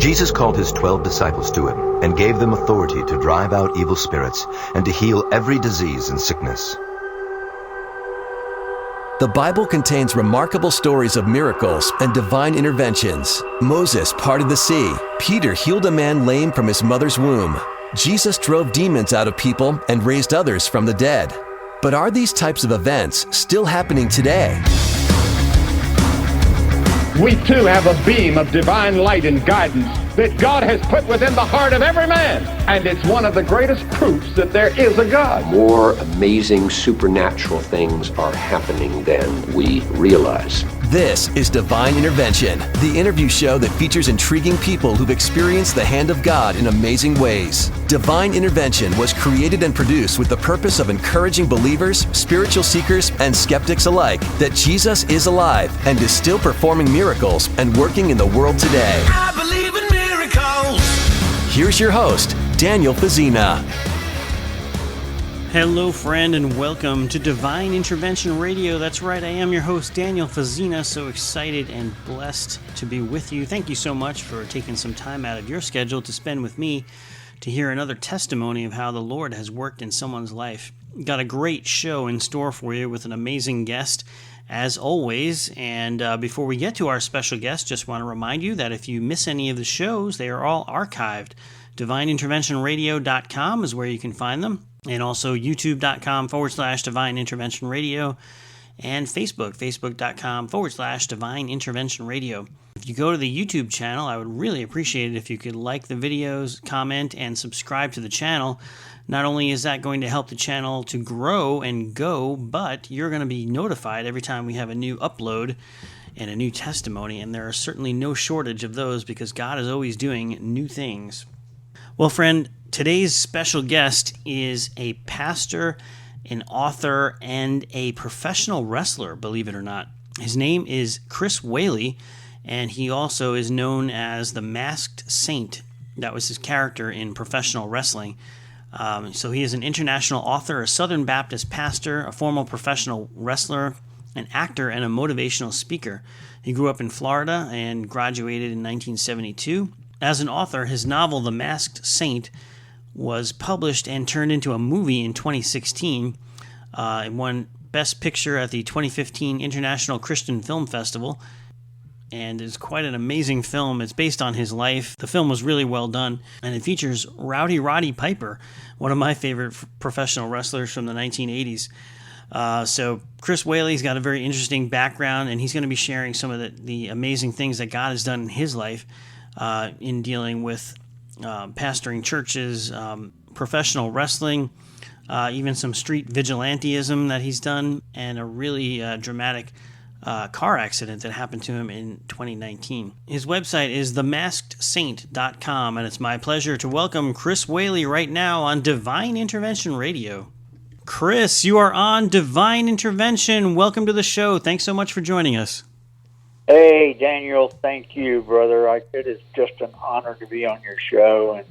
Jesus called his 12 disciples to him and gave them authority to drive out evil spirits and to heal every disease and sickness. The Bible contains remarkable stories of miracles and divine interventions. Moses parted the sea. Peter healed a man lame from his mother's womb. Jesus drove demons out of people and raised others from the dead. But are these types of events still happening today? We too have a beam of divine light and guidance that God has put within the heart of every man. And it's one of the greatest proofs that there is a God. More amazing supernatural things are happening than we realize. This is Divine Intervention, the interview show that features intriguing people who've experienced the hand of God in amazing ways. Divine Intervention was created and produced with the purpose of encouraging believers, spiritual seekers, and skeptics alike that Jesus is alive and is still performing miracles and working in the world today. I believe in miracles. Here's your host, Daniel Fazina. Hello, friend, and welcome to Divine Intervention Radio. That's right, I am your host, Daniel Fazina. So excited and blessed to be with you. Thank you so much for taking some time out of your schedule to spend with me to hear another testimony of how the Lord has worked in someone's life. Got a great show in store for you with an amazing guest, as always. And before we get to our special guest, just want to remind you that if you miss any of the shows, they are all archived. DivineInterventionRadio.com is where you can find them. And also YouTube.com/Divine Intervention Radio, and Facebook.com/Divine Intervention Radio. If you go to the YouTube channel, I would really appreciate it if you could like the videos, comment, and subscribe to the channel. Not only is that going to help the channel to grow and go, but you're going to be notified every time we have a new upload and a new testimony, and there are certainly no shortage of those because God is always doing new things. Well, friend, today's special guest is a pastor, an author, and a professional wrestler, believe it or not. His name is Chris Whaley, and he also is known as the Masked Saint. That was his character in professional wrestling. So he is an international author, a Southern Baptist pastor, a former professional wrestler, an actor, and a motivational speaker. He grew up in Florida and graduated in 1972. As an author, his novel, The Masked Saint, was published and turned into a movie in 2016. It won Best Picture at the 2015 International Christian Film Festival, and it's quite an amazing film. It's based on his life. The film was really well done, and it features Rowdy Roddy Piper, one of my favorite professional wrestlers from the 1980s. So Chris Whaley's got a very interesting background, and he's going to be sharing some of the amazing things that God has done in his life in dealing with pastoring churches, professional wrestling, even some street vigilantism that he's done, and a really dramatic car accident that happened to him in 2019. His website is themaskedsaint.com, and it's my pleasure to welcome Chris Whaley right now on Divine Intervention Radio. Chris, you are on Divine Intervention. Welcome to the show. Thanks so much for joining us. Hey, Daniel, thank you, brother. It is just an honor to be on your show, and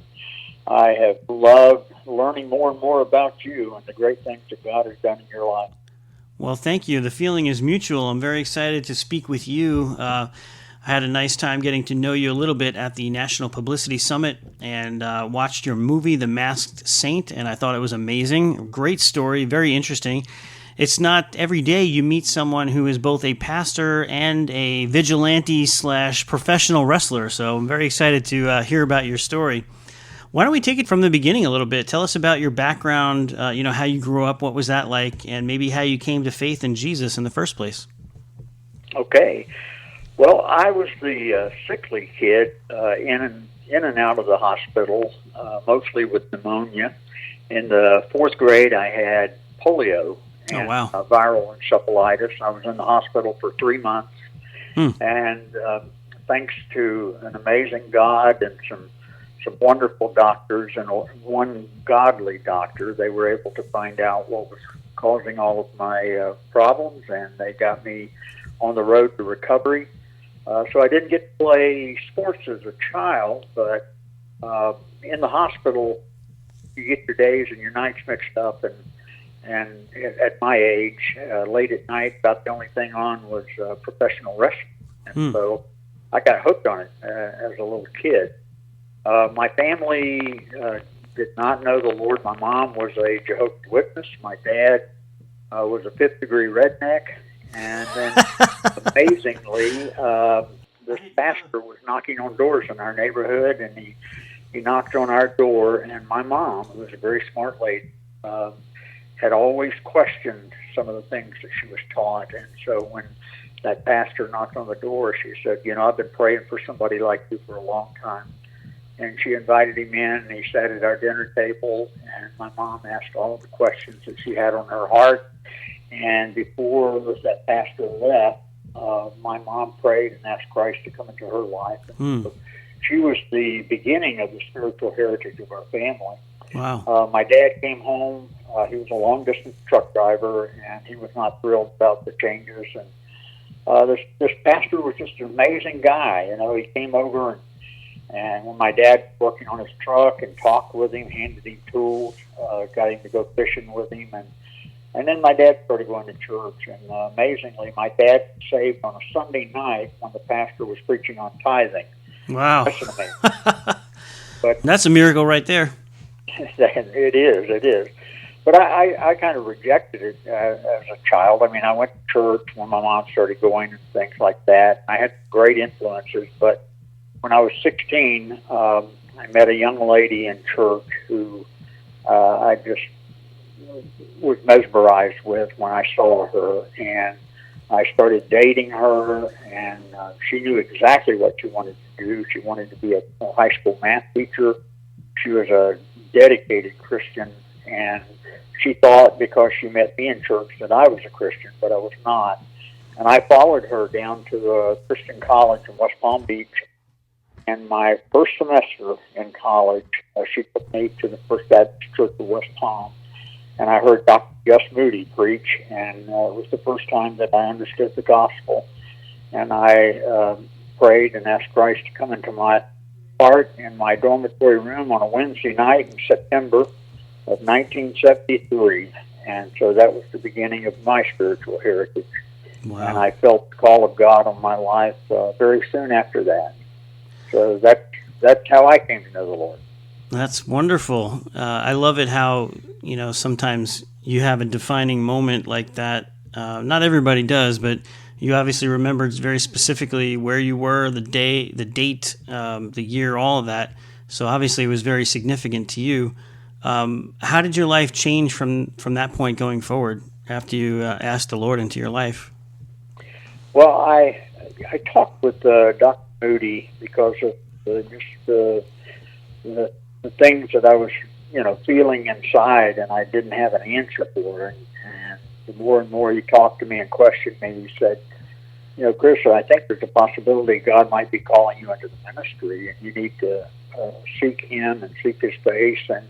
I have loved learning more and more about you and the great things that God has done in your life. Well, thank you. The feeling is mutual. I'm very excited to speak with you. I had a nice time getting to know you a little bit at the National Publicity Summit and watched your movie, The Masked Saint, and I thought it was amazing. Great story, very interesting. It's not every day you meet someone who is both a pastor and a vigilante/professional wrestler, so I'm very excited to hear about your story. Why don't we take it from the beginning a little bit? Tell us about your background, how you grew up, what was that like, and maybe how you came to faith in Jesus in the first place. Okay. Well, I was the sickly kid in and out of the hospital, mostly with pneumonia. In the fourth grade, I had polio. And, viral encephalitis. I was in the hospital for 3 months, and thanks to an amazing God and some wonderful doctors and one godly doctor, they were able to find out what was causing all of my problems, and they got me on the road to recovery. So I didn't get to play sports as a child, but in the hospital, you get your days and your nights mixed up, and at my age, late at night, about the only thing on was professional wrestling. And so I got hooked on it as a little kid. My family did not know the Lord. My mom was a Jehovah's Witness. My dad was a fifth-degree redneck. And then, amazingly, this pastor was knocking on doors in our neighborhood, and he knocked on our door, and my mom, who was a very smart lady, had always questioned some of the things that she was taught. And so when that pastor knocked on the door, she said, I've been praying for somebody like you for a long time. And she invited him in, and he sat at our dinner table, and my mom asked all the questions that she had on her heart. And before that pastor left, my mom prayed and asked Christ to come into her life. And so she was the beginning of the spiritual heritage of our family. Wow. My dad came home. He was a long-distance truck driver, and he was not thrilled about the changes. And this pastor was just an amazing guy. He came over, and when my dad was working on his truck and talked with him, handed him tools, got him to go fishing with him. And then my dad started going to church. And amazingly, my dad was saved on a Sunday night when the pastor was preaching on tithing. Wow. That's amazing. But that's a miracle right there. It is. But I kind of rejected it as a child. I mean, I went to church when my mom started going and things like that. I had great influences, but when I was 16, I met a young lady in church who I just was mesmerized with when I saw her, and I started dating her, and she knew exactly what she wanted to do. She wanted to be a high school math teacher. She was a dedicated Christian, and she thought because she met me in church that I was a Christian, but I was not. And I followed her down to a Christian college in West Palm Beach. And my first semester in college, she took me to the First Baptist Church of West Palm. And I heard Dr. Gus Moody preach, and it was the first time that I understood the gospel. And I prayed and asked Christ to come into my heart in my dormitory room on a Wednesday night in September of 1973. And so that was the beginning of my spiritual heritage. Wow. And I felt the call of God on my life very soon after that. So that's how I came to know the Lord. That's wonderful. I love it how, sometimes you have a defining moment like that. Not everybody does, but you obviously remembered very specifically where you were, the day, the date, the year, all of that. So obviously it was very significant to you. How did your life change from that point going forward after you asked the Lord into your life? Well, I talked with Dr. Moody because of the things that I was, feeling inside, and I didn't have an answer for. And the more and more he talked to me and questioned me, he said, Chris, I think there's a possibility God might be calling you into the ministry, and you need to seek Him and seek His face and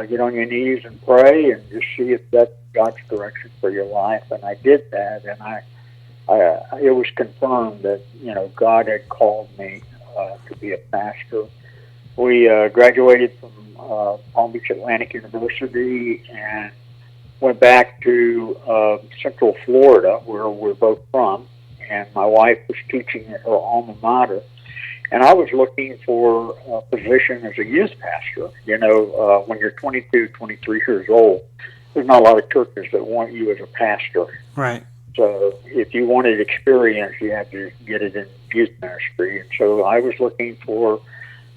get on your knees and pray and just see if that's God's direction for your life. And I did that, and it was confirmed that, God had called me to be a pastor. We graduated from Palm Beach Atlantic University and went back to Central Florida, where we're both from, and my wife was teaching at her alma mater. And I was looking for a position as a youth pastor. When you're 22, 23 years old, there's not a lot of churches that want you as a pastor. Right. So if you wanted experience, you had to get it in youth ministry. And so I was looking for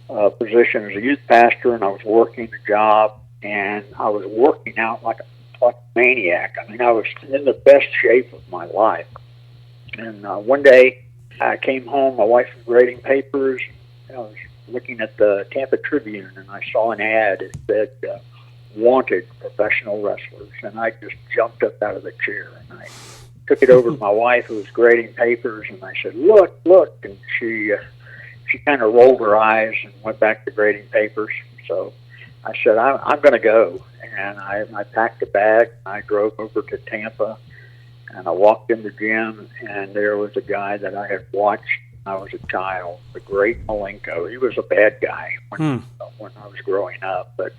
a position as a youth pastor, and I was working the job, and I was working out like a maniac. I mean, I was in the best shape of my life. And one day I came home, my wife was grading papers. I was looking at the Tampa Tribune, and I saw an ad that said, wanted professional wrestlers. And I just jumped up out of the chair, and I took it over to my wife, who was grading papers, and I said, look. And she kind of rolled her eyes and went back to grading papers. So I said, I'm going to go. And I packed a bag, and I drove over to Tampa, and I walked in the gym, and there was a guy that I had watched when I was a child, the great Malenko. He was a bad guy when I was growing up, but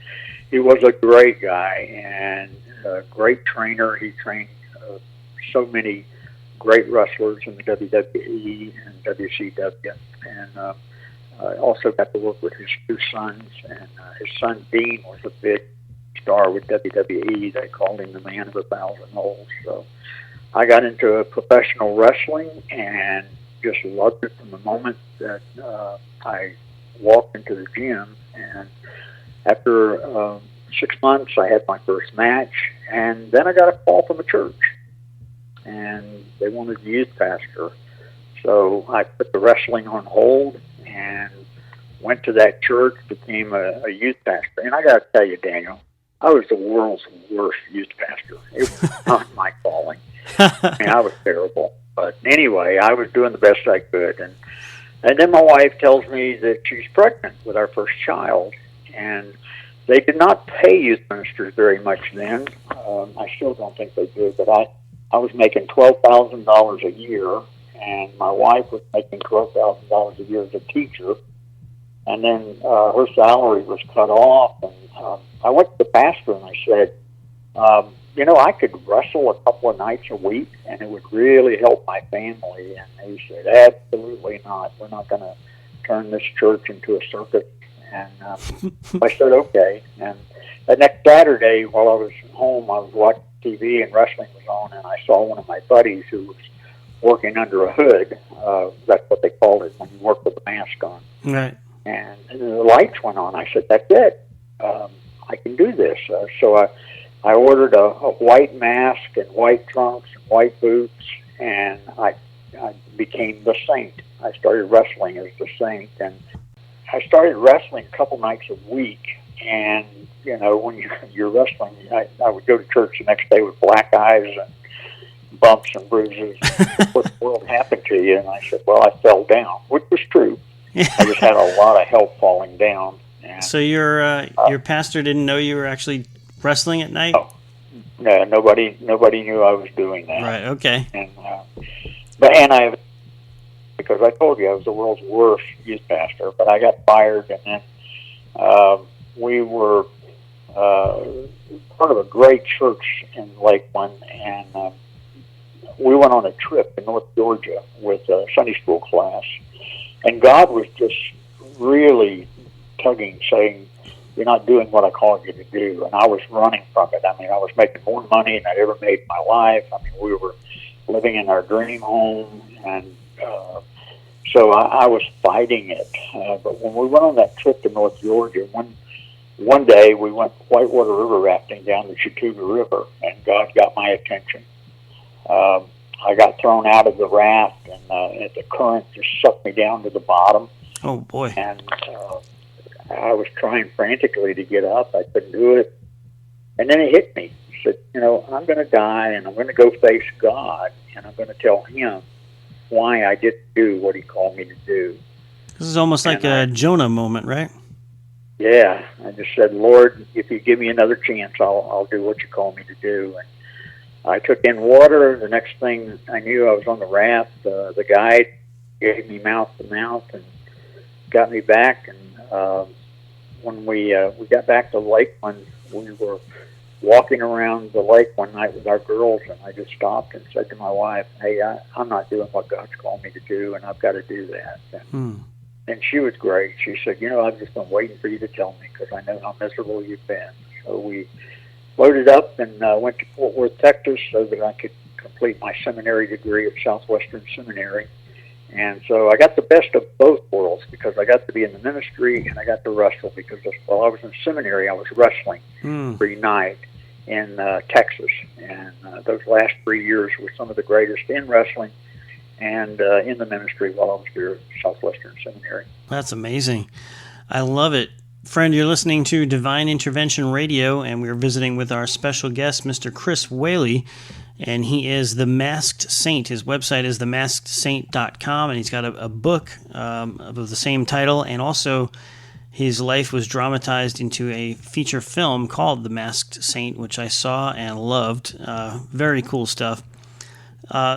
he was a great guy and a great trainer. He trained so many great wrestlers in the WWE and WCW. And I also got to work with his two sons, and his son Dean was a big star with WWE. They called him the man of 1,000 holes. So I got into professional wrestling and just loved it from the moment that I walked into the gym. And after 6 months, I had my first match, and then I got a call from a church, and they wanted a youth pastor. So I put the wrestling on hold and went to that church, became a youth pastor. And I got to tell you, Daniel, I was the world's worst youth pastor. It was not my calling. I mean, I was terrible. But anyway, I was doing the best I could. And then my wife tells me that she's pregnant with our first child. And they did not pay youth ministers very much then. I still don't think they do. But I was making $12,000 a year, and my wife was making $12,000 a year as a teacher. And then her salary was cut off. And I went to the pastor and I said, I could wrestle a couple of nights a week, and it would really help my family. And he said, absolutely not. We're not going to turn this church into a circus. And I said, okay. And the next Saturday, while I was home, I was watching TV and wrestling was on, and I saw one of my buddies who was working under a hood. That's what they called it when you work with a mask on. Right. And the lights went on. I said, that's it. I can do this. So I ordered a white mask and white trunks and white boots, and I became the Saint. I started wrestling as the Saint, and I started wrestling a couple nights a week. And, when you're wrestling, I would go to church the next day with black eyes and bumps and bruises. What the world happened to you? And I said, well, I fell down, which was true. I just had a lot of help falling down. And, so your pastor didn't know you were actually wrestling at night? No, nobody knew I was doing that. Right. Okay. And because I told you I was the world's worst youth pastor, but I got fired, and then we were part of a great church in Lakeland, and we went on a trip in North Georgia with a Sunday school class, and God was just really tugging, saying, you're not doing what I called you to do. And I was running from it. I mean, I was making more money than I'd ever made in my life. I mean, we were living in our dream home, and so I was fighting it. But when we went on that trip to North Georgia, one day we went whitewater river rafting down the Chattooga River, and God got my attention. I got thrown out of the raft, and the current just sucked me down to the bottom. Oh, boy. And I was trying frantically to get up. I couldn't do it. And then it hit me. He said, I'm going to die, and I'm going to go face God, and I'm going to tell him why I didn't do what he called me to do. This is almost like a Jonah moment, right? Yeah. I just said, Lord, if you give me another chance, I'll do what you call me to do. And I took in water. The next thing I knew, I was on the raft. The guide gave me mouth to mouth and got me back. And when we got back to Lakeland, we were walking around the lake one night with our girls, and I just stopped and said to my wife, hey, I'm not doing what God's called me to do, and I've got to do that. And she was great. She said, I've just been waiting for you to tell me because I know how miserable you've been. So we loaded up and went to Fort Worth, Texas, so that I could complete my seminary degree at Southwestern Seminary. And so I got the best of both worlds because I got to be in the ministry and I got to wrestle because while I was in seminary, I was wrestling every night in Texas. And those last 3 years were some of the greatest in wrestling and in the ministry while I was here at Southwestern Seminary. That's amazing. I love it. Friend, you're listening to Divine Intervention Radio, and we're visiting with our special guest, Mr. Chris Whaley, and he is the Masked Saint. His website is themaskedsaint.com, and he's got a book of the same title, and also his life was dramatized into a feature film called The Masked Saint, which I saw and loved. Very cool stuff.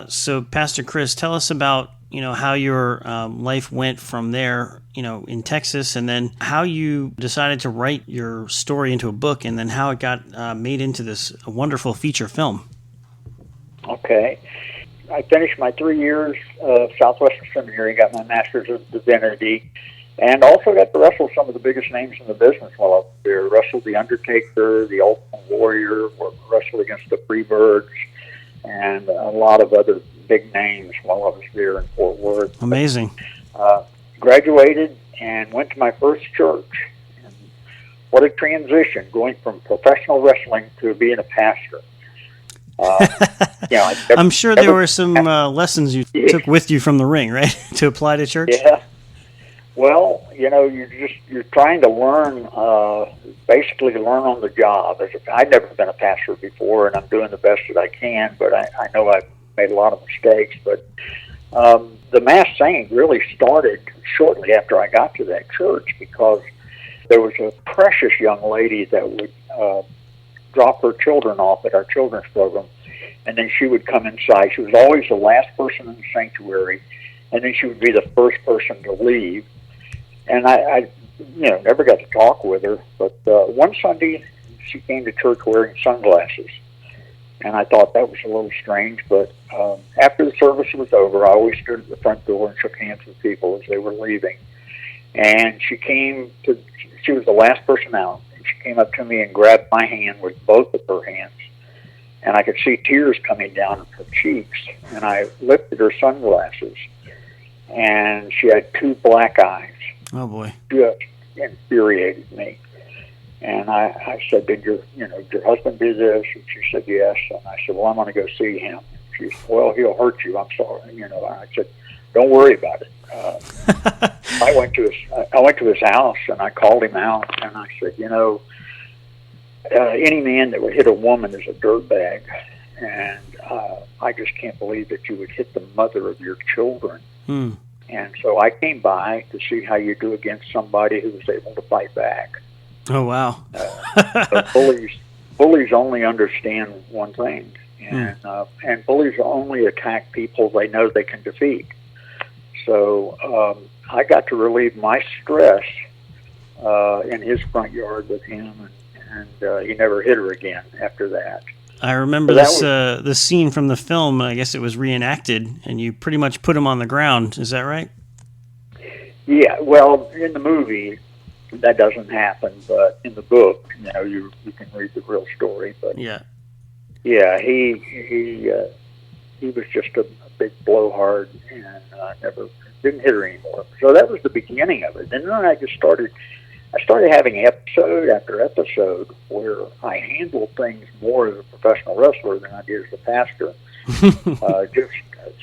So, Pastor Chris, tell us about how your life went from there, in Texas, and then how you decided to write your story into a book, and then how it got made into this wonderful feature film. Okay. I finished my 3 years of Southwestern Seminary, got my Master's of Divinity, And also got to wrestle some of the biggest names in the business while I was there. Wrestled The Undertaker, The Ultimate Warrior, wrestled against the Freebirds, and a lot of other big names while I was there in Fort Worth. Amazing. Graduated and went to my first church. And what a transition, going from professional wrestling to being a pastor. I'm sure there were some lessons you took with you from the ring, right, to apply to church? Yeah. Well, you're trying to learn, basically learn on the job. I'd never been a pastor before, and I'm doing the best that I can, but I know I've made a lot of mistakes. But the Masked Saint really started shortly after I got to that church, because there was a precious young lady that would drop her children off at our children's program, and then she would come inside. She was always the last person in the sanctuary, and then she would be the first person to leave. And I never got to talk with her, but one Sunday she came to church wearing sunglasses, and I thought that was a little strange. But after the service was over, I always stood at the front door and shook hands with people as they were leaving. And she was the last person out, and she came up to me and grabbed my hand with both of her hands, and I could see tears coming down her cheeks. And I lifted her sunglasses, and she had two black eyes. Oh boy! Just infuriated me. And I said, "Did your husband do this?" And she said, "Yes." And I said, "Well, I'm going to go see him." She said, "Well, he'll hurt you. I'm sorry." I said, "Don't worry about it." I went to his house and I called him out, and I said, any man that would hit a woman is a dirtbag, and I just can't believe that you would hit the mother of your children. And so I came by to see how you do against somebody who was able to fight back. Oh, wow. But bullies only understand one thing, and bullies only attack people they know they can defeat. So I got to relieve my stress in his front yard with him, and he never hit her again after that. I remember this scene from the film. I guess it was reenacted, and you pretty much put him on the ground. Is that right? Yeah. Well, in the movie, that doesn't happen, but in the book, you can read the real story. But yeah, he was just a big blowhard, and never didn't hit her anymore. So that was the beginning of it. And then I started having episode after episode where I handled things more as a professional wrestler than I did as a pastor. Just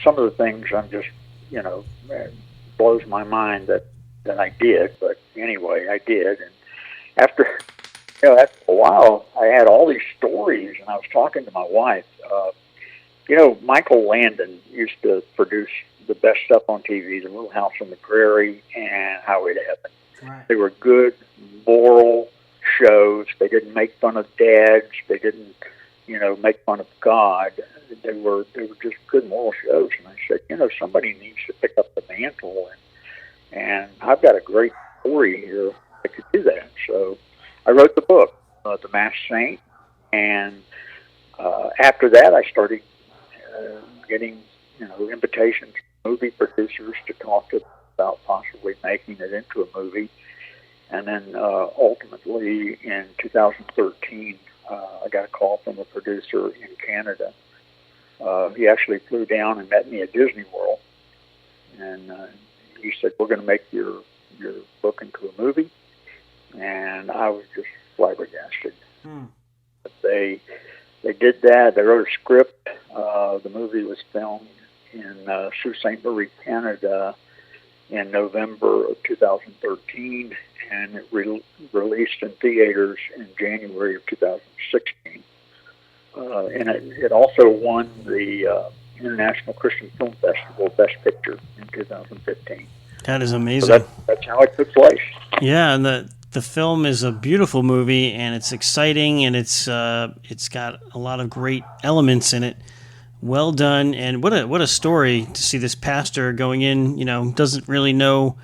some of the things it blows my mind that I did. But anyway, I did. And after a while, I had all these stories, and I was talking to my wife. Michael Landon used to produce the best stuff on TV, The Little House on the Prairie and Highway to Heaven. Right. They were good, moral shows. They didn't make fun of dads. They didn't, make fun of God. They were just good moral shows. And I said, somebody needs to pick up the mantle, and I've got a great story here that could do that. So I wrote the book, The Masked Saint, and after that I started getting, invitations from movie producers to talk to them about possibly making it into a movie. And then ultimately in 2013, I got a call from a producer in Canada. He actually flew down and met me at Disney World. And he said, "We're going to make your book into a movie." And I was just flabbergasted. But they did that. They wrote a script. The movie was filmed in Sault Ste. Marie, Canada, in November of 2013, and it released in theaters in January of 2016. And it also won the International Christian Film Festival Best Picture in 2015. That is amazing. So that's how it took place. Yeah, and the film is a beautiful movie, and it's exciting, and it's got a lot of great elements in it. Well done, and what a story to see this pastor going in. Doesn't really know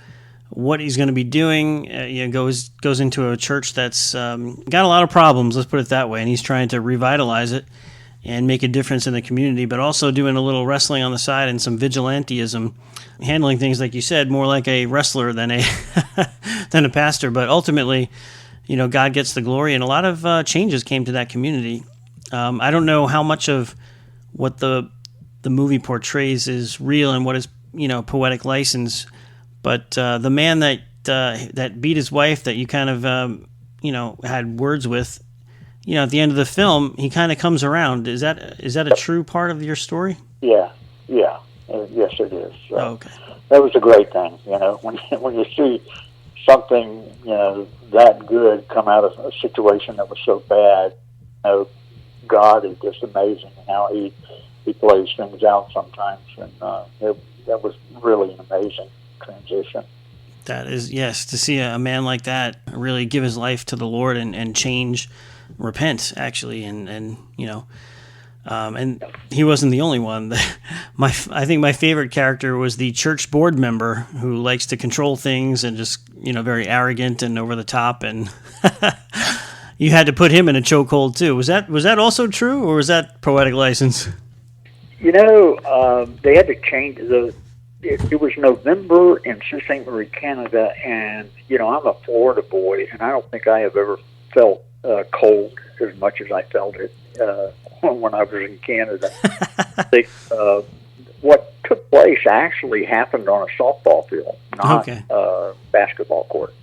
what he's going to be doing. Goes into a church that's got a lot of problems. Let's put it that way, and he's trying to revitalize it. and make a difference in the community, but also doing a little wrestling on the side and some vigilantism, handling things, like you said, more like a wrestler than a than a pastor. But ultimately, God gets the glory, and a lot of changes came to that community. I don't know how much of what the movie portrays is real and what is poetic license, but the man that beat his wife, that you kind of had words with, at the end of the film, he kind of comes around. Is that a true part of your story? Yeah. Yes, it is. Okay. That was a great thing, when you see something, that good come out of a situation that was so bad. God is just amazing in how he plays things out sometimes, and that was really an amazing transition. That is, yes, to see a man like that really give his life to the Lord and change, repent, actually, and he wasn't the only one. I think my favorite character was the church board member who likes to control things and just, very arrogant and over the top, and you had to put him in a chokehold too. Was that also true, or was that poetic license? They had to change it was November in Sault Ste. Marie, Canada, and I'm a Florida boy, and I don't think I have ever felt cold as much as I felt it when I was in Canada. What took place actually happened on a softball field, not a basketball court.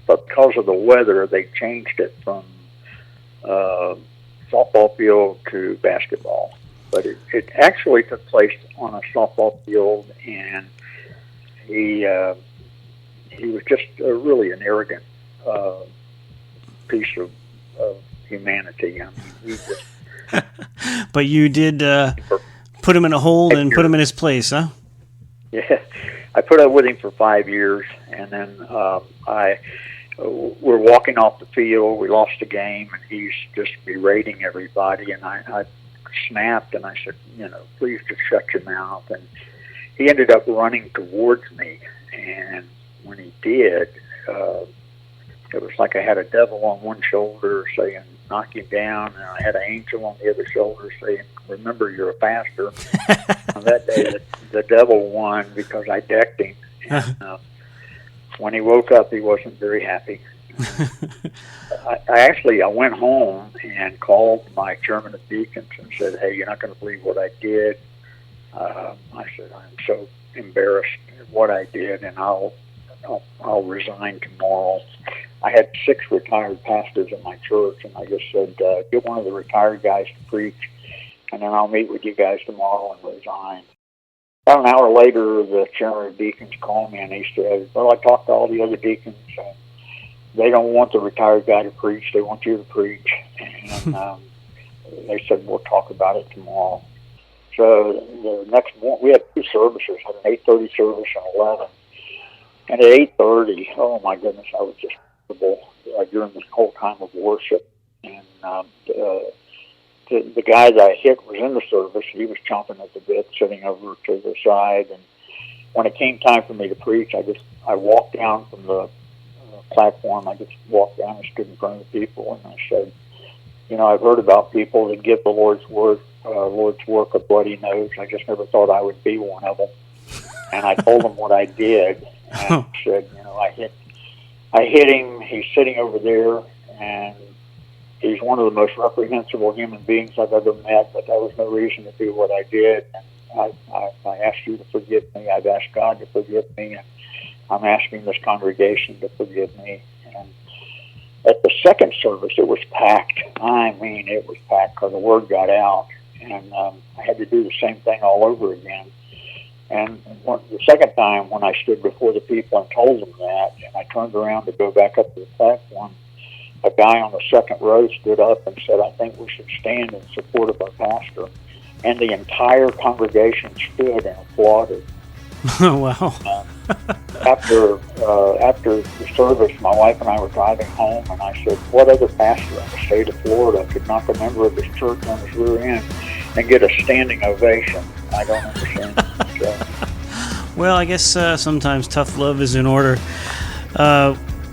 But because of the weather, they changed it from softball field to basketball. But it actually took place on a softball field, and he was just really an arrogant piece of humanity. I mean, he just. But you did put him in a hold and put him in his place, huh? Yeah, I put up with him for 5 years, and then we're walking off the field. We lost the game, and he's just berating everybody, and I snapped, and I said, please just shut your mouth. And he ended up running towards me, and when he did, it was like I had a devil on one shoulder saying, knock him down, and I had an angel on the other shoulder saying, remember, you're a pastor. On that day, the devil won because I decked him. And, when he woke up, he wasn't very happy. I went home and called my chairman of deacons and said, hey, you're not going to believe what I did. I said, I'm so embarrassed at what I did, and I'll resign tomorrow. I had 6 retired pastors in my church, and I just said, get one of the retired guys to preach, and then I'll meet with you guys tomorrow and resign. About an hour later, the chairman of deacons called me, and he said, well, I talked to all the other deacons, and they don't want the retired guy to preach. They want you to preach. And they said, we'll talk about it tomorrow. So the next morning, we had 2 services, had an 8:30 service and 11. And at 8:30, oh my goodness, I was just miserable during this whole time of worship. And the guy that I hit was in the service. He was chomping at the bit, sitting over to the side. And when it came time for me to preach, I walked down from the platform. I just walked down and stood in front of the people, and I said, I've heard about people that give the Lord's work a bloody nose. I just never thought I would be one of them. And I told them what I did, and I said, I hit him. He's sitting over there, and he's one of the most reprehensible human beings I've ever met, but that was no reason to do what I did. And I asked you to forgive me. I've asked God to forgive me, and I'm asking this congregation to forgive me. And at the second service, it was packed. I mean, it was packed because the word got out, and I had to do the same thing all over again. And the second time, when I stood before the people and told them that, and I turned around to go back up to the platform, a guy on the second row stood up and said, I think we should stand in support of our pastor. And the entire congregation stood and applauded. Oh, wow. After the service, my wife and I were driving home, and I said, what other pastor in the state of Florida could knock a member of his church on his rear end and get a standing ovation? I don't understand. So. Well, I guess sometimes tough love is in order.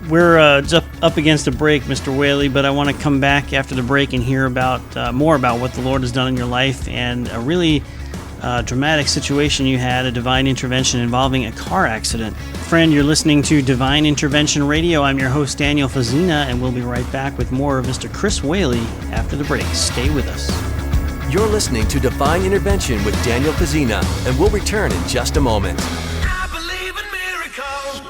We're just up against a break, Mr. Whaley, but I want to come back after the break and hear about more about what the Lord has done in your life and a really dramatic situation you had, a divine intervention involving a car accident. Friend, you're listening to Divine Intervention Radio. I'm your host, Daniel Fazina, and we'll be right back with more of Mr. Chris Whaley after the break. Stay with us. You're listening to Divine Intervention with Daniel Fazina, and we'll return in just a moment. I believe in miracles.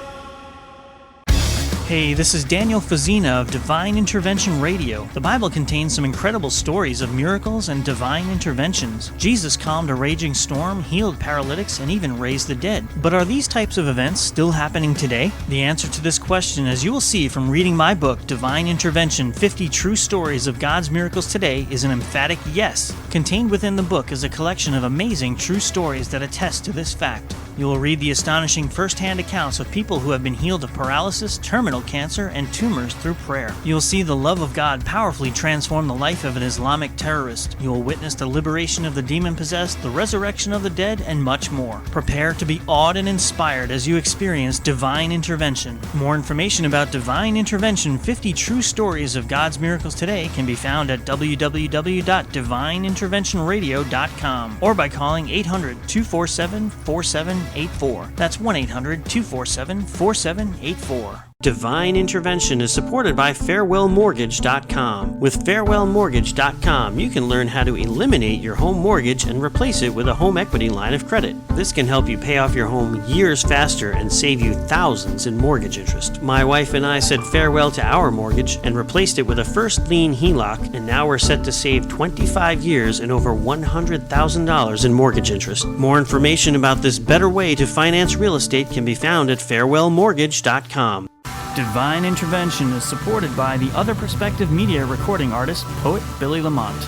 Hey, this is Daniel Fazina of Divine Intervention Radio. The Bible contains some incredible stories of miracles and divine interventions. Jesus calmed a raging storm, healed paralytics, and even raised the dead. But are these types of events still happening today? The answer to this question, as you will see from reading my book, Divine Intervention, 50 True Stories of God's Miracles Today, is an emphatic yes. Contained within the book is a collection of amazing true stories that attest to this fact. You will read the astonishing first-hand accounts of people who have been healed of paralysis, terminal cancer, and tumors through prayer. You will see the love of God powerfully transform the life of an Islamic terrorist. You will witness the liberation of the demon-possessed, the resurrection of the dead, and much more. Prepare to be awed and inspired as you experience divine intervention. More information about Divine Intervention, 50 True Stories of God's Miracles Today can be found at www.divineinterventionradio.com or by calling 800-247-4784. That's 1-800-247-4784. Divine Intervention is supported by FarewellMortgage.com. With FarewellMortgage.com, you can learn how to eliminate your home mortgage and replace it with a home equity line of credit. This can help you pay off your home years faster and save you thousands in mortgage interest. My wife and I said farewell to our mortgage and replaced it with a first lien HELOC, and now we're set to save 25 years and over $100,000 in mortgage interest. More information about this better way to finance real estate can be found at FarewellMortgage.com. Divine Intervention is supported by the Other Perspective Media recording artist, Poet Billy Lamont.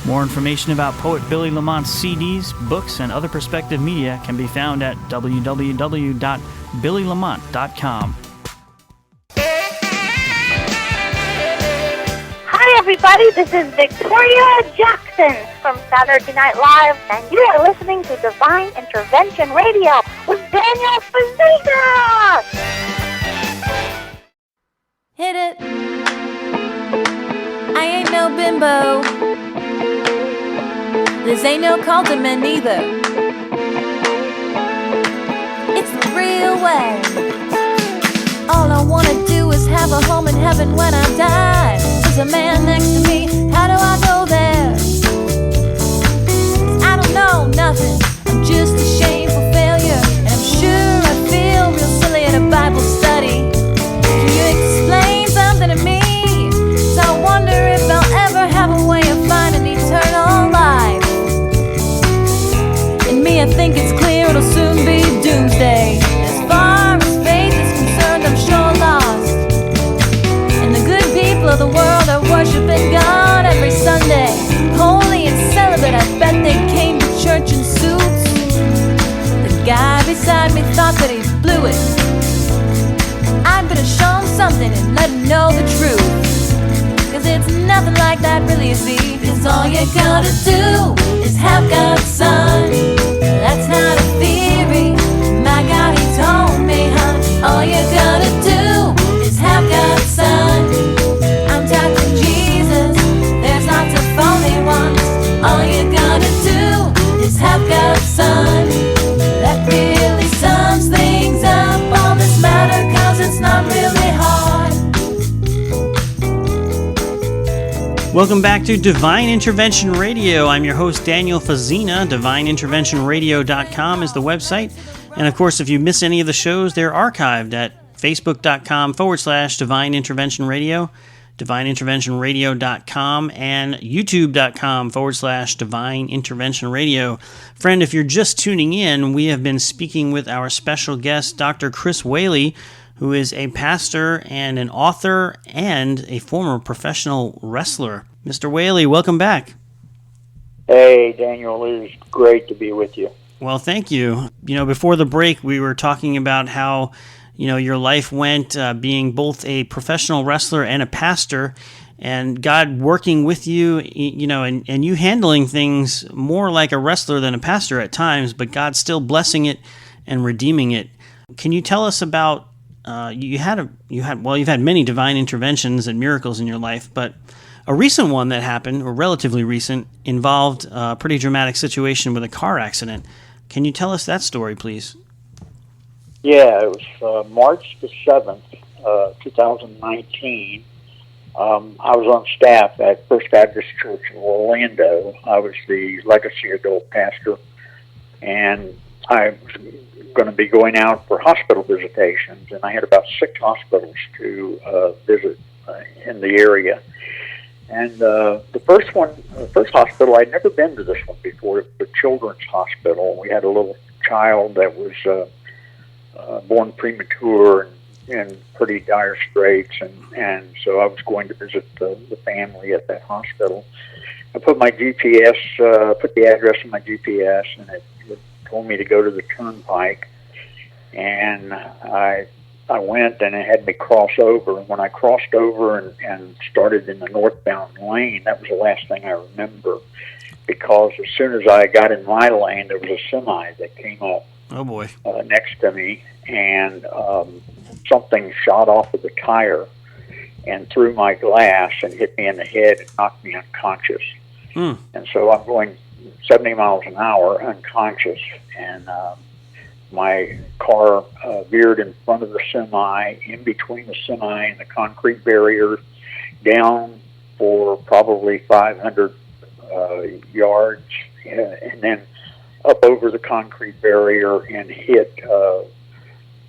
More information about Poet Billy Lamont's CDs, books, and Other Perspective Media can be found at www.billylamont.com. Hi everybody, this is Victoria Jackson from Saturday Night Live, and you are listening to Divine Intervention Radio with Daniel Fazina! Hit it. I ain't no bimbo. This ain't no compliment either. It's the real way. All I wanna do is have a home in heaven when I die. There's a man next to me, how do I go there? I don't know nothing, I'm just a shameful failure. And I'm sure I feel real silly at a Bible study. Can you explain something to me? So I wonder if I'll ever have a way of finding eternal life. In me I think it's clear it'll soon be doomsday. As far as faith is concerned, I'm sure lost. And the good people of the world are worshiping God every Sunday. Holy and celibate, I bet they came to church in suits. The guy beside me thought that he blew it. I'm gonna show him something and let him know the truth. Cause it's nothing like that really, you see. Cause all you gotta do is have God's Son. That's not a theory, my God, he told me, huh? All you gotta do is have God's Son. I'm talking Jesus, there's lots of phony ones. All you gotta do is have God's Son. That really sums things up on this matter, cause it's not really hard. Welcome back to Divine Intervention Radio. I'm your host, Daniel Fazina. DivineInterventionRadio.com is the website. And of course, if you miss any of the shows, they're archived at Facebook.com/Divine Intervention Radio, DivineInterventionRadio.com, and YouTube.com/Divine Intervention Radio. Friend, if you're just tuning in, we have been speaking with our special guest, Dr. Chris Whaley, who is a pastor and an author and a former professional wrestler. Mr. Whaley, welcome back. Hey, Daniel, it is great to be with you. Well, thank you. You know, before the break, we were talking about how, you know, your life went being both a professional wrestler and a pastor, and God working with you, you know, and you handling things more like a wrestler than a pastor at times, but God still blessing it and redeeming it. Can you tell us about you've had many divine interventions and miracles in your life, but a recent one that happened, or relatively recent, involved a pretty dramatic situation with a car accident. Can you tell us that story, please? Yeah, it was March the 7th, 2019. I was on staff at First Baptist Church in Orlando. I was the legacy adult pastor, and I was going to be going out for hospital visitations, and I had about 6 hospitals to visit in the area. And the first hospital, I'd never been to this one before. It was a children's hospital. We had a little child that was born premature and in pretty dire straits, and so I was going to visit the family at that hospital. I put my GPS, put the address in my GPS, and it told me to go to the turnpike, and I went, and it had me cross over, and when I crossed over and started in the northbound lane, that was the last thing I remember, because as soon as I got in my lane, there was a semi that came up. Oh boy! Next to me, and something shot off of the tire and through my glass and hit me in the head and knocked me unconscious. And so I'm going 70 miles an hour unconscious, and my car veered in front of the semi, in between the semi and the concrete barrier, down for probably 500 yards, and then up over the concrete barrier and hit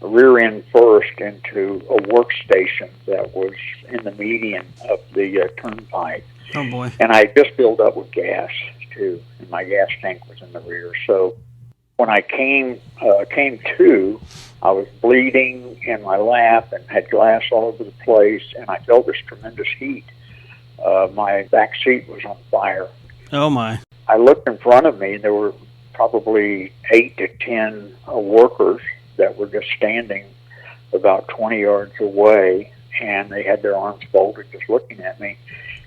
rear end first into a workstation that was in the median of the turnpike. Oh boy! And I just filled up with gas too, and my gas tank was in the rear. So when I came to, I was bleeding in my lap and had glass all over the place, and I felt this tremendous heat. My back seat was on fire. Oh my! I looked in front of me, and there were probably 8 to 10 workers that were just standing about 20 yards away, and they had their arms folded just looking at me.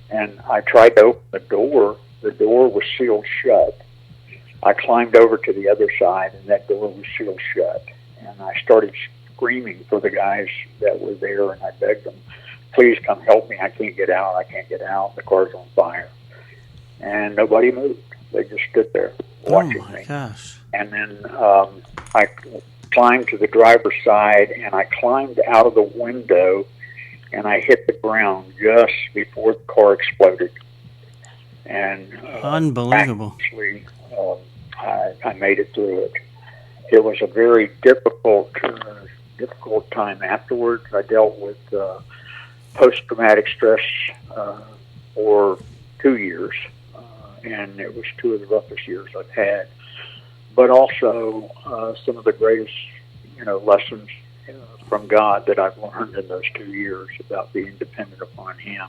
And I tried to open the door. The door was sealed shut. I climbed over to the other side, and that door was sealed shut. And I started screaming for the guys that were there, and I begged them, please come help me. I can't get out. I can't get out. The car's on fire. And nobody moved. They just stood there watching me. Gosh. And then I climbed to the driver's side, and I climbed out of the window, and I hit the ground just before the car exploded. And unbelievable. Actually, I made it through it. It was a very difficult time afterwards. I dealt with post-traumatic stress for 2 years, and it was 2 of the roughest years I've had. But also some of the greatest, lessons from God that I've learned in those 2 years about being dependent upon Him.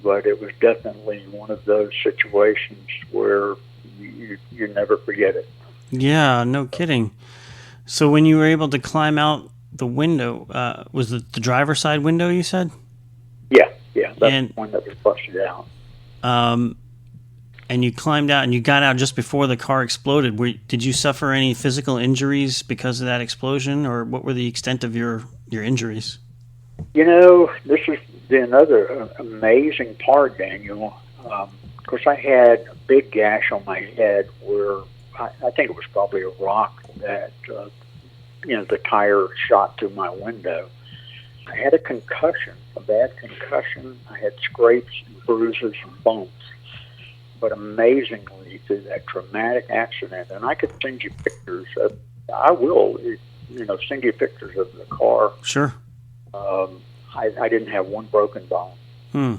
But it was definitely one of those situations where you never forget it. Yeah, no kidding. So when you were able to climb out the window, was it the driver's side window, you said? Yeah, that's the one that was busted out. And you climbed out, and you got out just before the car exploded. Did you suffer any physical injuries because of that explosion, or what were the extent of your injuries? This is another amazing part, Daniel. Of course, I had a big gash on my head where I think it was probably a rock that, the tire shot through my window. I had a concussion, a bad concussion. I had scrapes and bruises and bumps. But amazingly, through that traumatic accident, and I could send you pictures of, I will, send you pictures of the car. Sure. I didn't have one broken bone.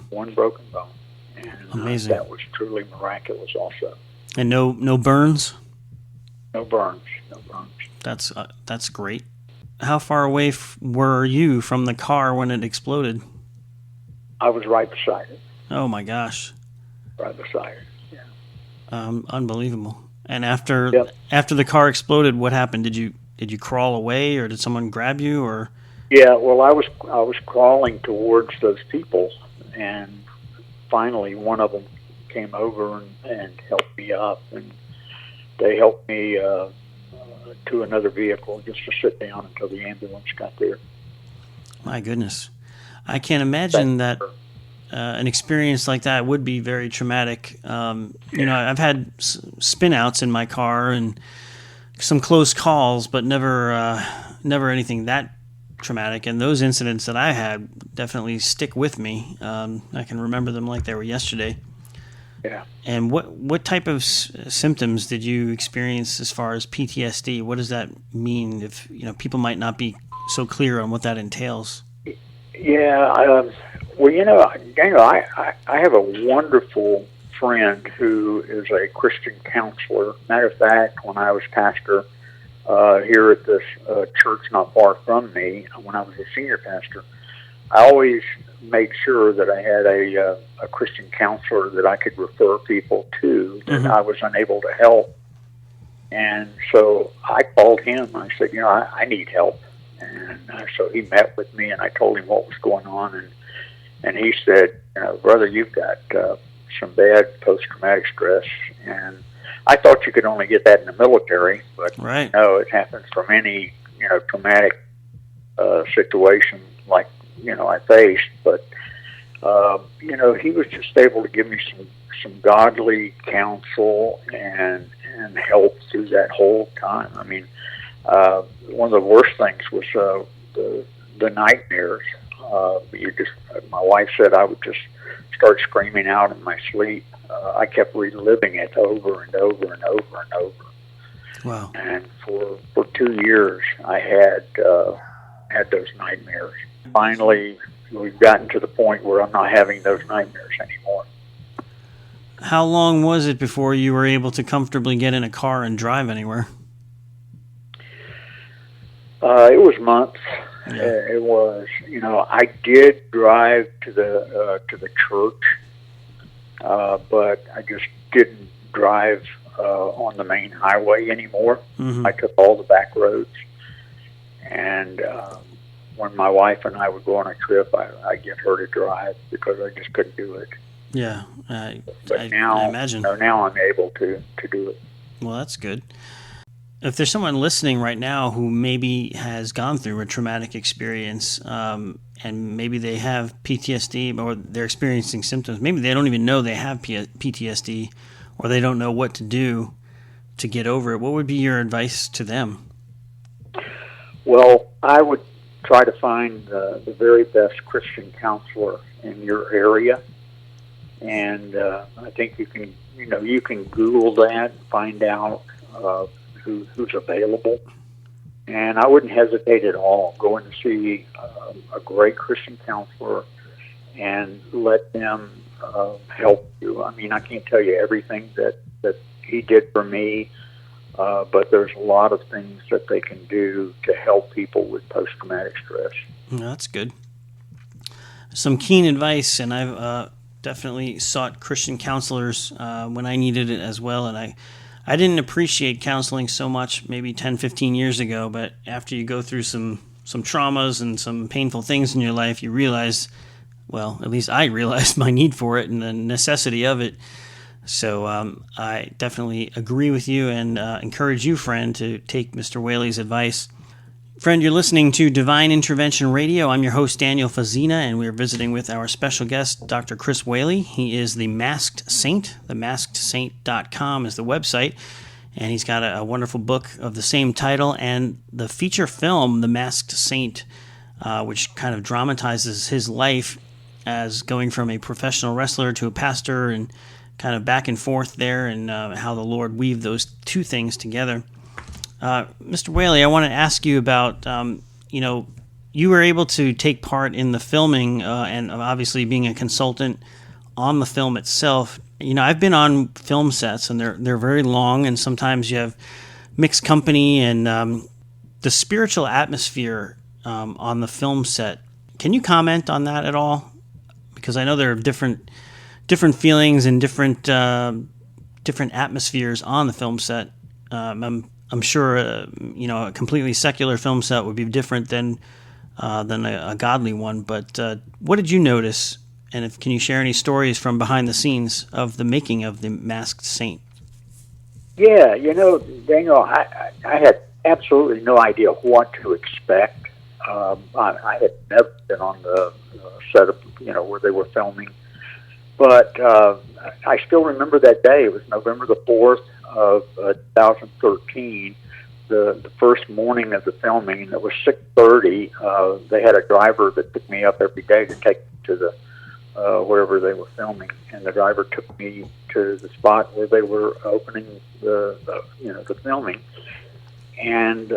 One broken bone. And amazing. That was truly miraculous also. And no burns? No burns. That's great. How far away were you from the car when it exploded? I was right beside it. Oh my gosh. Right beside it. Unbelievable. And after the car exploded, what happened? Did you crawl away, or did someone grab you, or? Yeah, well, I was crawling towards those people, and finally one of them came over and helped me up, and they helped me to another vehicle just to sit down until the ambulance got there. My goodness. I can't imagine that an experience like that would be very traumatic. I've had spin outs in my car and some close calls, but never anything that traumatic. And those incidents that I had definitely stick with me. I can remember them like they were yesterday. Yeah. And what type of symptoms did you experience as far as PTSD? What does that mean? If people might not be so clear on what that entails. Yeah. Daniel, I have a wonderful friend who is a Christian counselor. Matter of fact, when I was pastor here at this church not far from me, when I was a senior pastor, I always made sure that I had a Christian counselor that I could refer people to that I was unable to help. And so I called him. I said, I need help. And so he met with me, and I told him what was going on. And he said, brother, you've got some bad post-traumatic stress. And I thought you could only get that in the military, but no, it happens from any traumatic situation like I faced. But he was just able to give me some godly counsel and help through that whole time. I mean, one of the worst things was the nightmares. My wife said I would just start screaming out in my sleep. I kept reliving it over and over and over and over. Wow! And for 2 years, I had those nightmares. Finally, we've gotten to the point where I'm not having those nightmares anymore. How long was it before you were able to comfortably get in a car and drive anywhere? It was months. Yeah. It was. I did drive to the church, but I just didn't drive on the main highway anymore. I took all the back roads, and when my wife and I would go on a trip, I'd get her to drive because I just couldn't do it. Yeah, but now, I imagine. Now I'm able to do it. Well, that's good. If there's someone listening right now who maybe has gone through a traumatic experience, and maybe they have PTSD or they're experiencing symptoms, maybe they don't even know they have PTSD, or they don't know what to do to get over it, what would be your advice to them? Well, I would try to find the very best Christian counselor in your area. And I think you can Google that and find out who's available. And I wouldn't hesitate at all going to see a great Christian counselor and let them help you. I mean, I can't tell you everything that he did for me, but there's a lot of things that they can do to help people with post-traumatic stress. That's good. Some keen advice, and I've definitely sought Christian counselors when I needed it as well, and I didn't appreciate counseling so much maybe 10, 15 years ago, but after you go through some traumas and some painful things in your life, you realize, well, at least I realized my need for it and the necessity of it. So I definitely agree with you and encourage you, friend, to take Mr. Whaley's advice. Friend, you're listening to Divine Intervention Radio. I'm your host, Daniel Fazina, and we're visiting with our special guest, Dr. Chris Whaley. He is the Masked Saint. TheMaskedSaint.com is the website, and he's got a wonderful book of the same title and the feature film, The Masked Saint, which kind of dramatizes his life as going from a professional wrestler to a pastor and kind of back and forth there, and how the Lord weaved those two things together. Mr. Whaley, I want to ask you about, you were able to take part in the filming and obviously being a consultant on the film itself. I've been on film sets, and they're very long, and sometimes you have mixed company, and the spiritual atmosphere on the film set. Can you comment on that at all? Because I know there are different feelings and different atmospheres on the film set. I'm sure a completely secular film set would be different than a godly one. But what did you notice? And can you share any stories from behind the scenes of the making of The Masked Saint? Yeah, Daniel, I had absolutely no idea what to expect. I had never been on the set of, where they were filming. But I still remember that day. It was November the 4th of 2013, the first morning of the filming. It was 6:30. They had a driver that took me up every day to take me to the wherever they were filming, and the driver took me to the spot where they were opening the filming, and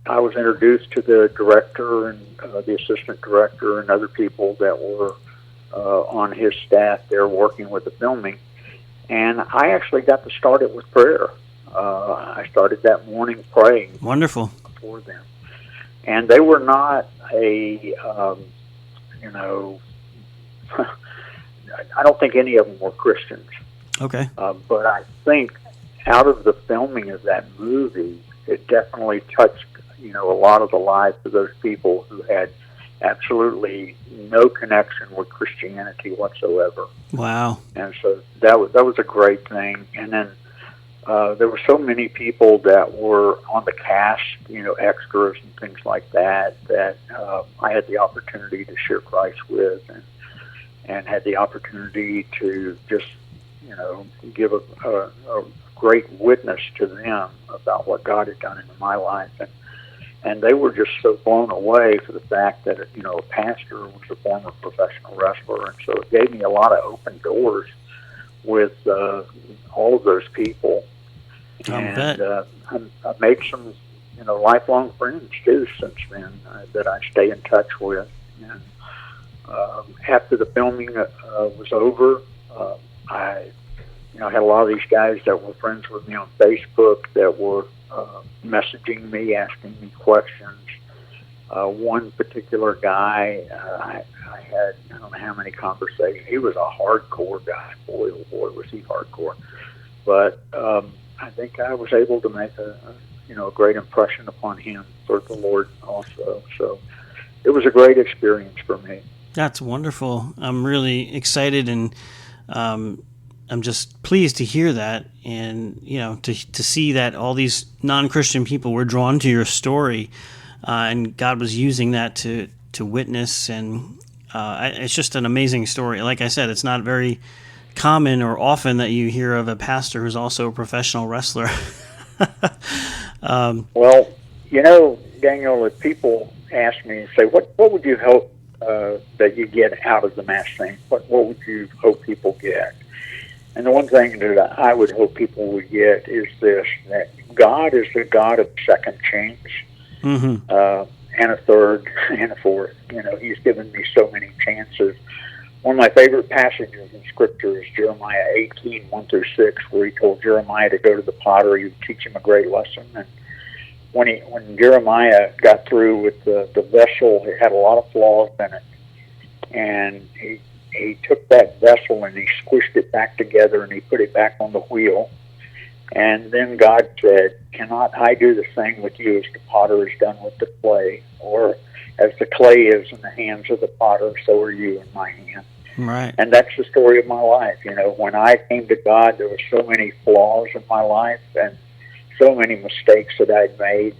I was introduced to the director and the assistant director and other people that were on his staff there working with the filming, and I actually got to start it with prayer. I started that morning praying. Wonderful. For them, and they were not a I don't think any of them were Christians. Okay. But I think out of the filming of that movie, it definitely touched, a lot of the lives of those people who had absolutely no connection with Christianity whatsoever. Wow. And so that was a great thing. And then there were so many people that were on the cast, extras and things like that, that I had the opportunity to share Christ with, and had the opportunity to just, give a great witness to them about what God had done in my life. And they were just so blown away for the fact that, a pastor was a former professional wrestler. And so it gave me a lot of open doors with all of those people. And I've made some, lifelong friends, too, since then that I stay in touch with. And after the filming was over, I had a lot of these guys that were friends with me on Facebook that were messaging me, asking me questions. One particular guy, I had, I don't know how many conversations. He was a hardcore guy. Boy, oh boy, was he hardcore. But I think I was able to make a great impression upon him for the Lord also. So it was a great experience for me. That's wonderful. I'm really excited, and I'm just pleased to hear that, and to see that all these non-Christian people were drawn to your story, and God was using that to witness, and it's just an amazing story. Like I said, it's not very common or often that you hear of a pastor who's also a professional wrestler. Well, Daniel, if people ask me and say, what would you hope that you get out of the mass thing? What would you hope people get? And the one thing that I would hope people would get is this, that God is the God of second chance, and a third, and a fourth. He's given me so many chances. One of my favorite passages in Scripture is Jeremiah 18, 1-6, where he told Jeremiah to go to the potter, he would teach him a great lesson. And when Jeremiah got through with the vessel, it had a lot of flaws in it. And he took that vessel and he squished it back together and he put it back on the wheel. And then God said, cannot I do the same with you as the potter has done with the clay? Or as the clay is in the hands of the potter, so are you in my hand. Right. And that's the story of my life. When I came to God, there were so many flaws in my life and so many mistakes that I'd made.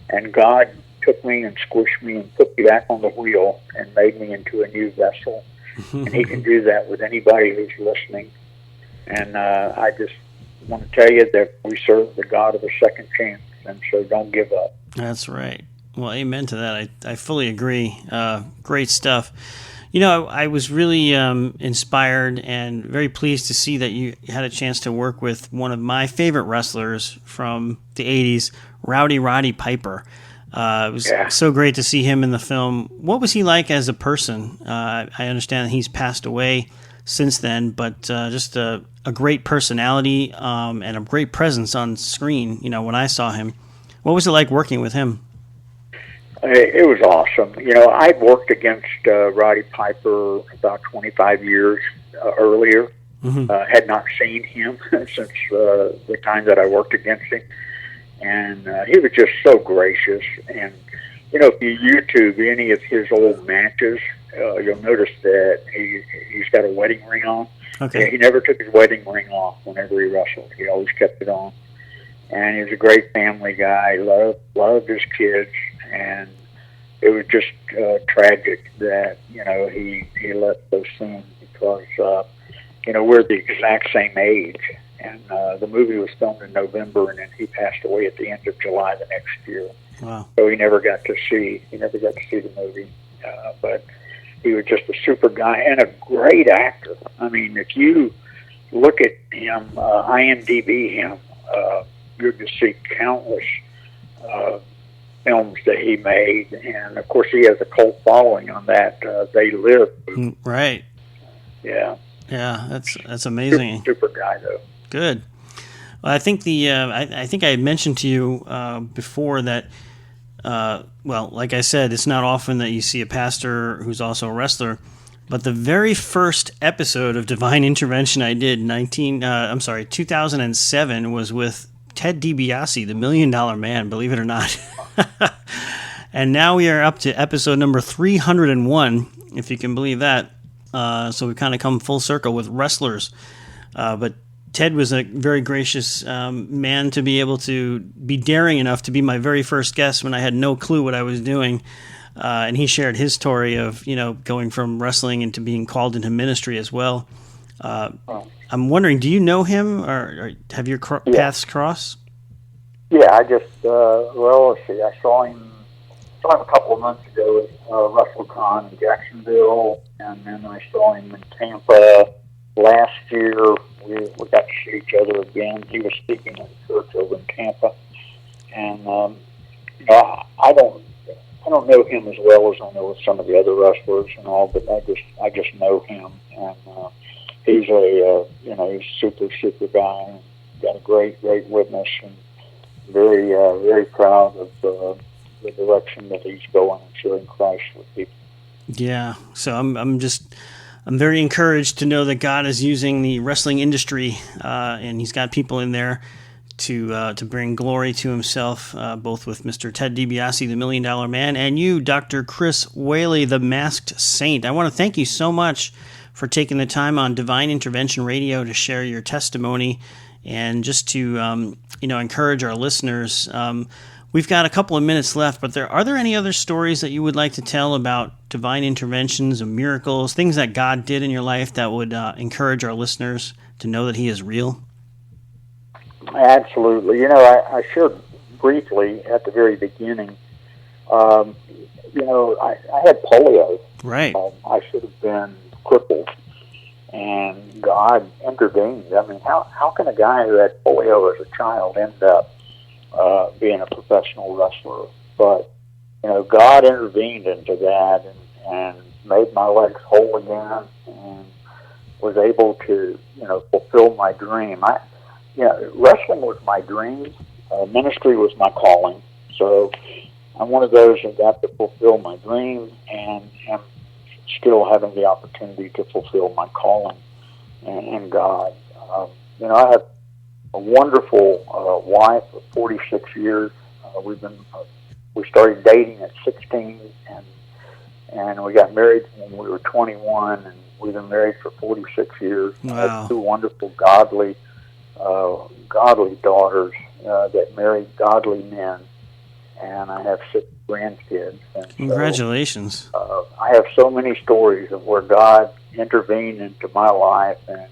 And God took me and squished me and put me back on the wheel and made me into a new vessel. And he can do that with anybody who's listening. And I just want to tell you that we serve the God of a second chance, and so don't give up. That's right. Well, amen to that. I fully agree. Great stuff. I was really inspired and very pleased to see that you had a chance to work with one of my favorite wrestlers from the 80s, Rowdy Roddy Piper. It was so great to see him in the film. What was he like as a person? I understand that he's passed away since then, but just a great personality and a great presence on screen, when I saw him. What was it like working with him? It was awesome. I'd worked against Roddy Piper about 25 years earlier. Had not seen him since the time that I worked against him. And he was just so gracious. And, if you YouTube any of his old matches, you'll notice that he's got a wedding ring on. Okay. He never took his wedding ring off whenever he wrestled. He always kept it on. And he was a great family guy, loved his kids. And it was just tragic that, he left so soon because, we're the exact same age. And the movie was filmed in November, and then he passed away at the end of July the next year. Wow. So he never got to see the movie. But he was just a super guy and a great actor. I mean, if you look at him, IMDb him, you're going to see countless films that he made, and of course he has a cult following on that. They Live. Right. Yeah. Yeah, that's amazing. Super guy though. Good. Well, I think I think I had mentioned to you before that. Like I said, it's not often that you see a pastor who's also a wrestler. But the very first episode of Divine Intervention I did, 2007, was with Ted DiBiase, the $1 Million Man, believe it or not. And now we are up to episode number 301, if you can believe that. So we've kind of come full circle with wrestlers. But Ted was a very gracious man to be able to be daring enough to be my very first guest when I had no clue what I was doing. And he shared his story of, going from wrestling into being called into ministry as well. I'm wondering, do you know him, or have your paths crossed? Yeah, I just, let's see, I saw him a couple of months ago at WrestleCon in Jacksonville, and then I saw him in Tampa last year. We got to see each other again. He was speaking at a church over in Tampa, and I don't know him as well as I know some of the other wrestlers and all, but I just know him, and he's he's a super guy, and got a great witness, and very very proud of the direction that he's going and sharing Christ with people. Yeah, so I'm very encouraged to know that God is using the wrestling industry, and He's got people in there to bring glory to Himself, both with Mr. Ted DiBiase, the $1 Million Man, and you, Dr. Chris Whaley, the Masked Saint. I want to thank you so much for taking the time on Divine Intervention Radio to share your testimony and just to encourage our listeners. We've got a couple of minutes left, but are there any other stories that you would like to tell about divine interventions and miracles, things that God did in your life that would encourage our listeners to know that He is real? Absolutely. I shared briefly at the very beginning, I had polio. Right. I should have been crippled, and God intervened. I mean, how can a guy who had polio as a child end up being a professional wrestler? But God intervened into that and made my legs whole again, and was able to fulfill my dream. Wrestling was my dream. Ministry was my calling. So I'm one of those that got to fulfill my dream, and am still having the opportunity to fulfill my calling in God. I have a wonderful wife of 46 years. We started dating at 16, and we got married when we were 21, and we've been married for 46 years. Wow. I have two wonderful, godly daughters that married godly men, and I have 6 grandkids. And Congratulations. So, I have so many stories of where God intervened into my life and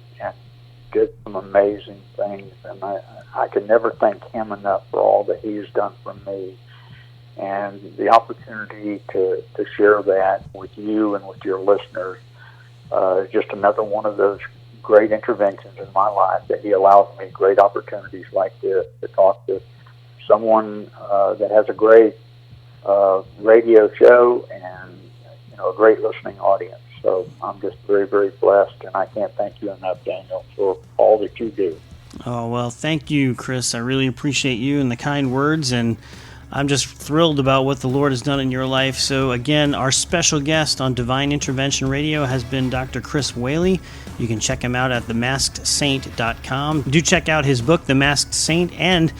did some amazing things, and I can never thank Him enough for all that He's done for me. And the opportunity to share that with you and with your listeners is just another one of those great interventions in my life, that He allows me great opportunities like this to talk to someone that has a great radio show and a great listening audience. So I'm just very, very blessed, and I can't thank you enough, Daniel, for all that you do. Oh, well, thank you, Chris. I really appreciate you and the kind words, and I'm just thrilled about what the Lord has done in your life. So again, our special guest on Divine Intervention Radio has been Dr. Chris Whaley. You can check him out at themaskedsaint.com. Do check out his book, The Masked Saint, and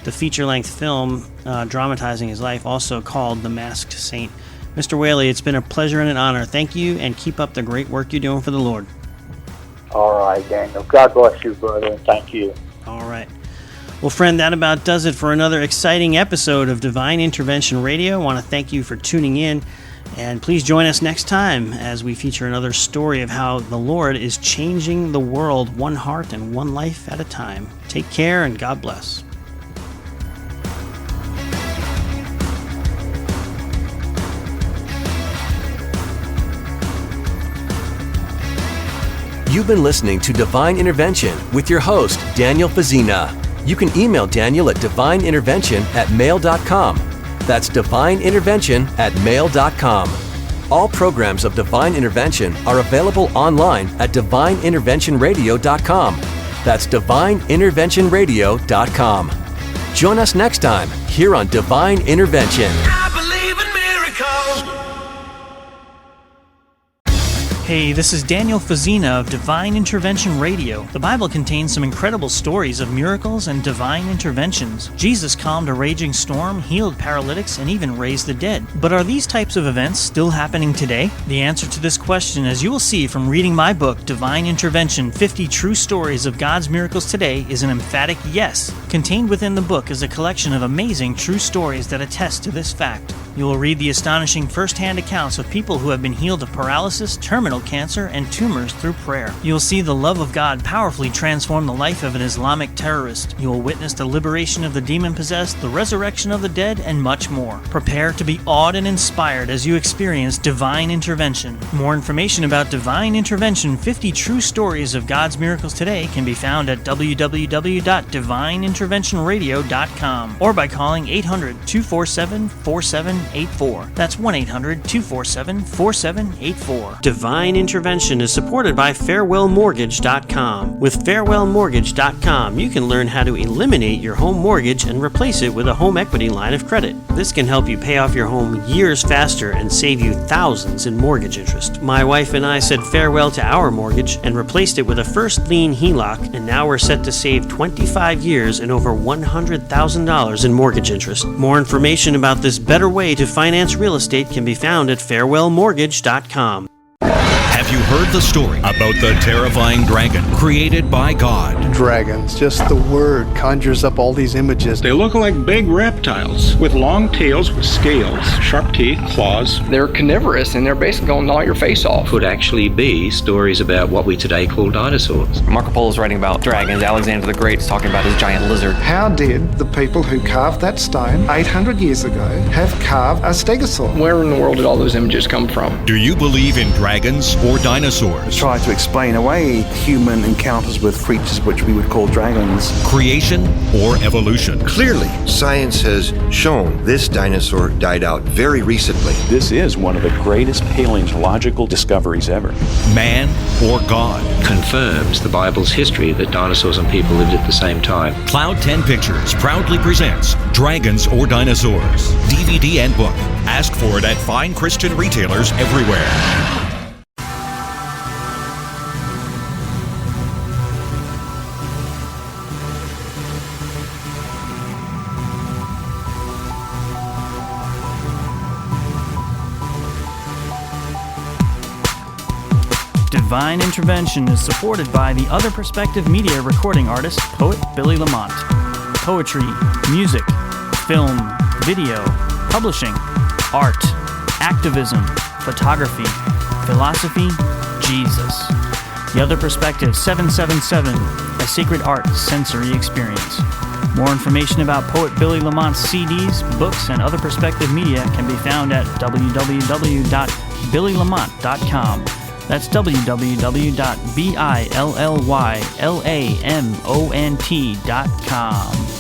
the feature-length film dramatizing his life, also called The Masked Saint. Mr. Whaley, it's been a pleasure and an honor. Thank you, and keep up the great work you're doing for the Lord. All right, Daniel. God bless you, brother, and thank you. All right. Well, friend, that about does it for another exciting episode of Divine Intervention Radio. I want to thank you for tuning in, and please join us next time as we feature another story of how the Lord is changing the world one heart and one life at a time. Take care, and God bless. You've been listening to Divine Intervention with your host, Daniel Fazina. You can email Daniel at divineintervention@mail.com. That's divineintervention@mail.com. All programs of Divine Intervention are available online at divineinterventionradio.com. That's divineinterventionradio.com. Join us next time here on Divine Intervention. I believe in miracles. Hey, this is Daniel Fazina of Divine Intervention Radio. The Bible contains some incredible stories of miracles and divine interventions. Jesus calmed a raging storm, healed paralytics, and even raised the dead. But are these types of events still happening today? The answer to this question, as you will see from reading my book, Divine Intervention, 50 True Stories of God's Miracles Today, is an emphatic yes. Contained within the book is a collection of amazing true stories that attest to this fact. You will read the astonishing first-hand accounts of people who have been healed of paralysis, terminal cancer, and tumors through prayer. You will see the love of God powerfully transform the life of an Islamic terrorist. You will witness the liberation of the demon-possessed, the resurrection of the dead, and much more. Prepare to be awed and inspired as you experience divine intervention. More information about Divine Intervention, 50 True Stories of God's Miracles Today can be found at www.divineinterventionradio.com or by calling 800-247-4784. That's 1-800-247-4784. Divine Intervention is supported by FarewellMortgage.com. With FarewellMortgage.com, you can learn how to eliminate your home mortgage and replace it with a home equity line of credit. This can help you pay off your home years faster and save you thousands in mortgage interest. My wife and I said farewell to our mortgage and replaced it with a first lien HELOC, and now we're set to save 25 years and over $100,000 in mortgage interest. More information about this better way to finance real estate can be found at FarewellMortgage.com. Have you heard the story about the terrifying dragon created by God? Dragons, just the word conjures up all these images. They look like big reptiles with long tails, with scales, sharp teeth, claws. They're carnivorous and they're basically going to gnaw your face off. Could actually be stories about what we today call dinosaurs. Marco Polo's writing about dragons. Alexander the Great's talking about his giant lizard. How did the people who carved that stone 800 years ago have carved a stegosaur? Where in the world did all those images come from? Do you believe in dragons or dinosaurs? Try to explain away human encounters with creatures which we would call dragons. Creation or evolution? Clearly, science has shown this dinosaur died out very recently. This is one of the greatest paleontological discoveries ever. Man or God? Confirms the Bible's history that dinosaurs and people lived at the same time. Cloud 10 Pictures proudly presents Dragons or Dinosaurs, DVD and book. Ask for it at fine Christian retailers everywhere. Divine Intervention is supported by the Other Perspective Media recording artist, poet Billy Lamont. Poetry, music, film, video, publishing, art, activism, photography, philosophy, Jesus. The Other Perspective 777, a sacred art sensory experience. More information about poet Billy Lamont's CDs, books, and Other Perspective Media can be found at www.billylamont.com. That's www.BILLYLAMONT.com.